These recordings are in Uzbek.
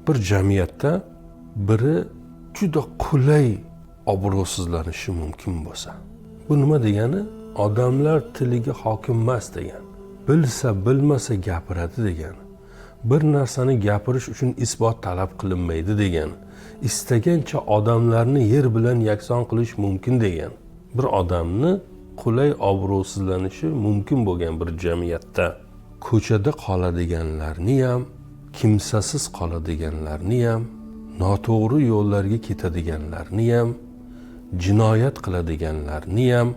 bir jamiyatda biri juda qulay obro'sizlanishi mumkin bo'lsa, bu nima degani? Odamlar tiliga hokim emas degani. Bilsa bilmasa gapiradi degani. Bir narsani gapirish uchun isbot talab qilinmaydi degani. Istagancha odamlarni yer bilan yakson qilish mumkin degan. Bir odamni qulay obro'sizlanishi mumkin bo'lgan bir jamiyatda ko'chada qoladiganlarni ham, kimsasiz qoladiganlarni ham, noto'g'ri yo'llarga ketadiganlarni ham, jinoyat qiladiganlarni ham,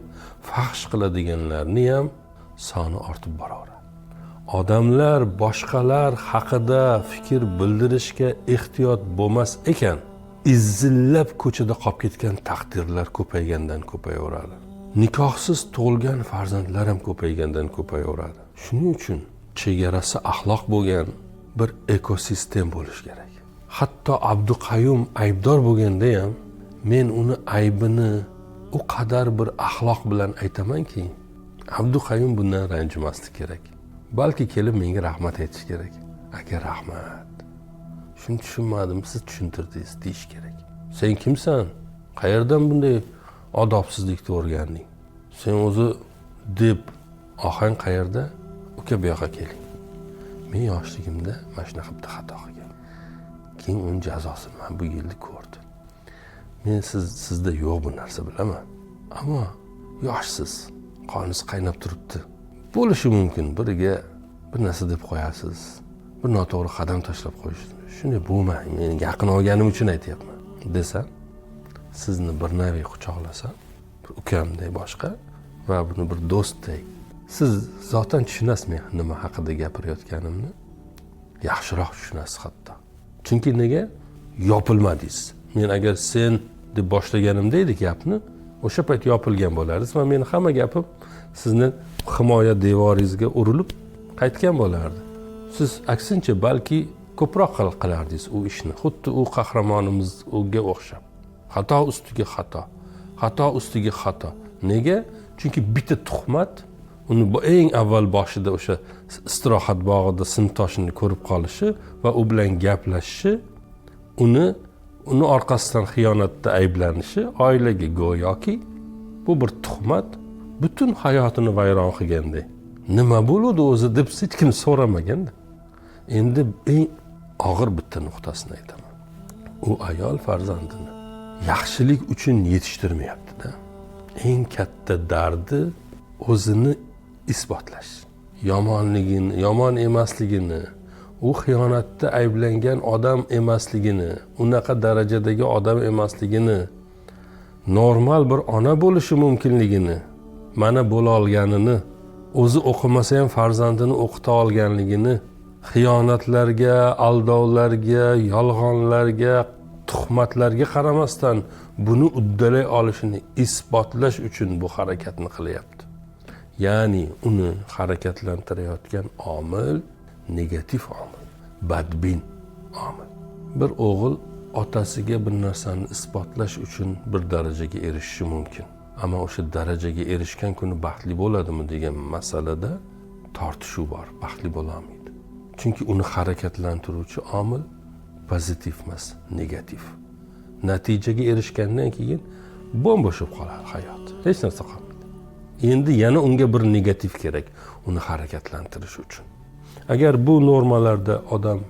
fahsh qiladiganlarni ham soni ortib boraveradi. Odamlar boshqalar haqida fikr bildirishga ehtiyot bo'lmas ekan, izzillab ko'chada qolib ketgan taqdirlar ko'paygandan ko'payaveradi. Nikohsiz tug'ilgan farzandlar ham ko'paygandan ko'payaveradi. Shuning uchun chegarasi axloq bo'lgan bir ekosistem bo'lish kerak. Hatto Abduqayyum aybdor bo'lganda ham men uni aybini o qadar bir axloq bilan aytamanki, Abduqayyum bundan ranjimaslik kerak. Balki kelib menga rahmat aytish kerak. Aka rahmat. Shuni tushunmadim, siz tushuntirdingiz deyish kerak. Sen kimsan? Qayerdan bunday odobsizlikni o'rganding? Sen o'zi deb ohang qayerda? Uka bu yoqqa keling. Men yoshligimda mana shunaqa bitta xato qilgan. Keyin uning jazosini men bu yilda ko'rdim. Men sizda yo'q bu narsa bilaman. Ammo yoshsiz, qoningiz qaynab turibdi. Bo'lishi mumkin, biriga bir narsa deb qo'yasiz, bir noto'g'ri qadam tashlab qo'yishni. Shunday bo'lmang, men yaqin olganim uchun aytyapman desam, sizni bir naviy quchoqlasam, bir ukamdek boshqa va buni bir do'stdek, siz zotan tushunasiz men nima haqida gapirayotganimni, yaxshiroq tushunasiz hatto. Chunki nega? Yopilmadingiz. Men agar sen deb boshlaganimda edi gapni, o'sha payt yopilgan bo'lardingiz va men hamma gapim sizni himoya devoringizga urilib qaytgan bo'lardi. Siz aksincha balki ko'proq qilardingiz u ishni. Xuddi u qahramonimizga o'xshab. Xato ustiga xato, xato ustiga xato. Nega? Chunki bitta tuhmat uni eng avval boshida o'sha istirohat bog'ida sinfdoshini ko'rib qolishi va u bilan gaplashishi, uni orqasidan xiyonatda ayblanishi oilaga go'yoki bu bir tuhmat butun hayotini vayron qilganda. Nima bo'ladi o'zi deb hech kim so'ramaganda. Endi eng og'ir bitta nuqtasini aytaman. U ayol farzandini yaxshilik uchun yetishtirmayapti-da. Eng katta dardi o'zini isbotlash. Yomon emasligini, u xiyonatda ayblangan odam emasligini, unaqa darajadagi odam emasligini, normal bir ona bo'lishi mumkinligini, mana bo'la olganini, o'zi o'qimasa ham farzandini o'qita olganligini, xiyonatlarga, aldovlarga, yolg'onlarga, tuhmatlarga qaramasdan buni uddalay olishini isbotlash uchun bu harakatni qilyapti. Ya'ni uni harakatlantirayotgan omil negativ omil, badbin omil. Bir o'g'il otasiga bir narsani isbotlash uchun bir darajaga erishishi mumkin. Ammo o'sha darajaga erishgan kuni baxtli bo'ladimi degan masalada tortishuv bor, baxtli bo'la olmaydi. Chunki uni harakatlantiruvchi omil pozitiv emas, negativ. Natijaga erishgandan keyin bo'm-bo'shib qoladi hayot. Hech narsa qolmaydi. Endi yana unga bir negativ kerak uni harakatlantirish uchun. Agar bu normalarda odam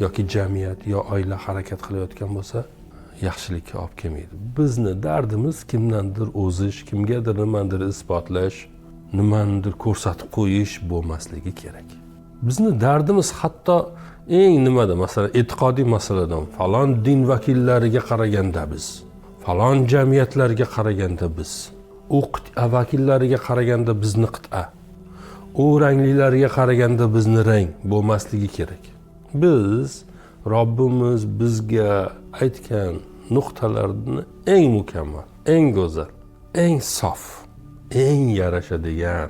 yoki jamiyat yo oila harakat qilayotgan bo'lsa, yaxshilikka olib kelmaydi. Bizni dardimiz kimdandir o'zish, kimgadir nimadir isbotlash, nimanidir ko'rsatib qo'yish bo'lmasligi kerak. Bizni dardimiz hatto eng nimada, masalan, e'tiqodiy masaladan, falon din vakillariga qaraganda biz, falon jamiyatlarga qaraganda biz, u qit'a vakillariga qaraganda bizni qit'a, u ranglilarga qaraganda bizni rang bo'lmasligi kerak. Biz Robbimiz bizga aytgan nuqtalarni eng mukammal, eng go'zal, eng sof, eng yarashadigan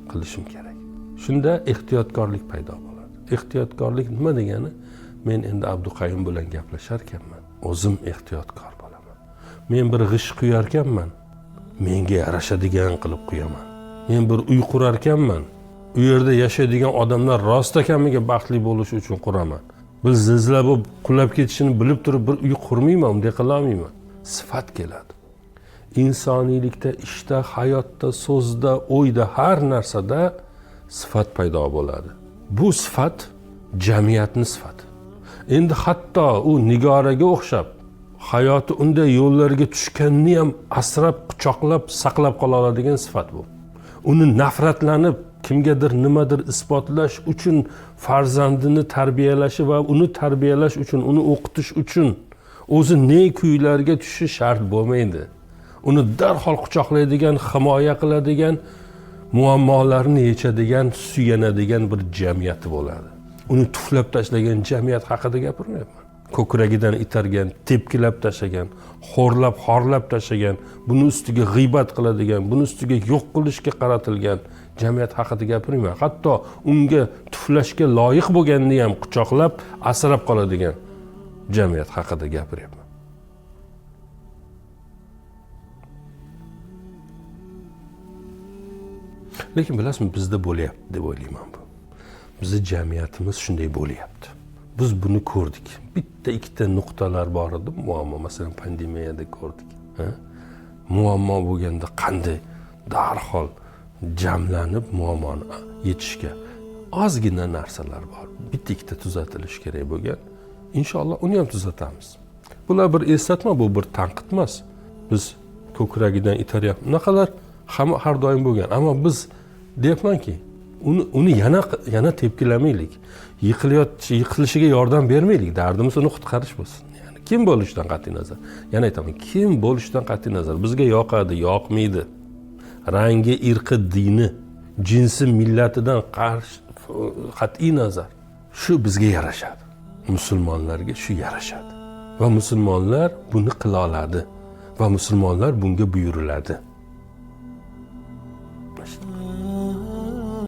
qilishim kerak. Shunda ehtiyotkorlik paydo bo'ladi. Ehtiyotkorlik nima degani? Men endi Abduqayyum bilan gaplashar ekanman, o'zim ehtiyotkor bo'laman. Men bir g'ish quyar ekanman, menga yarashadigan qilib quyaman. Men bir uy qurar ekanman, u yerda yashaydigan odamlar rost ekaniga baxtli bo'lish uchun quraman. bir zilzila bo'lib qulab ketishini bilib turib bir uy qurmayman, unday qilolmayman. Sifat keladi. İnsoniylikda, ishda, hayotda, so'zda, o'yda, har narsada sifat paydo bo'ladi. Bu sifat jamiyatning sifati. Endi hatto u Nigoraga o'xshab hayoti unday yo'llarga tushganini ham asrab, quchoqlab, saqlab qola oladigan sifat bu. Uni nafratlanib kimgadir nimadir isbotlash uchun farzandini tarbiyalashi va uni tarbiyalash uchun, uni o'qitish uchun o'zi ne kuylarga tushishi shart bo'lmaydi. Uni darhol quchoqlaydigan, himoya qiladigan, muammolarni yechadigan, suyanadigan bir jamiyati bo'ladi. Uni tuflab tashlagan jamiyat haqida gapirmayapman. Ko'kragidan itargan, tepkilab tashlagan, xo'rlab, xorlab tashlagan, buni ustiga g'iybat qiladigan, buni ustiga yo'q qilishga qaratilgan jamiyat haqida gapirmayman. Hatto unga tuflashga loyiq bo'lganini ham quchoqlab, asrab qoladigan jamiyat haqida gapiryapman. Lekin bilasizmi, bizda bo'lyapti deb o'ylayman bu. Bizning jamiyatimiz shunday bo'lyapti. Biz buni ko'rdik. Bitta ikkita nuqtalar bor edi, muammo, masalan pandemiyada ko'rdik. Muammo bo'lganda qanday darhol jamlanib muammoni yechishga ozgina narsalar bor. Bitta ikkita tuzatilish kerak bo'lgan. Inshaalloh uni ham tuzatamiz. Bular bir eslatma, bu bir tanqid emas. Biz ko'kragidan itaryapmiz. Bunaqalar har doim bo'lgan. Ammo biz deyapmanki, uni yana tepkilamaylik. Yiqilishiga yordam bermaylik. Dardimiz uni qutqarish bo'lsin. Ya'ni kim bo'lishidan qat'iy nazar. Yana aytaman, kim bo'lishidan qat'iy nazar. Bizga yoqadi, yoqmaydi. Rangi, irqi, dini, jinsi, millatidan qat'iy nazar. Shu bizga yarashadi. Musulmonlarga shu yarashadi. Va musulmonlar buni qila oladi. Va musulmonlar bunga buyuriladi.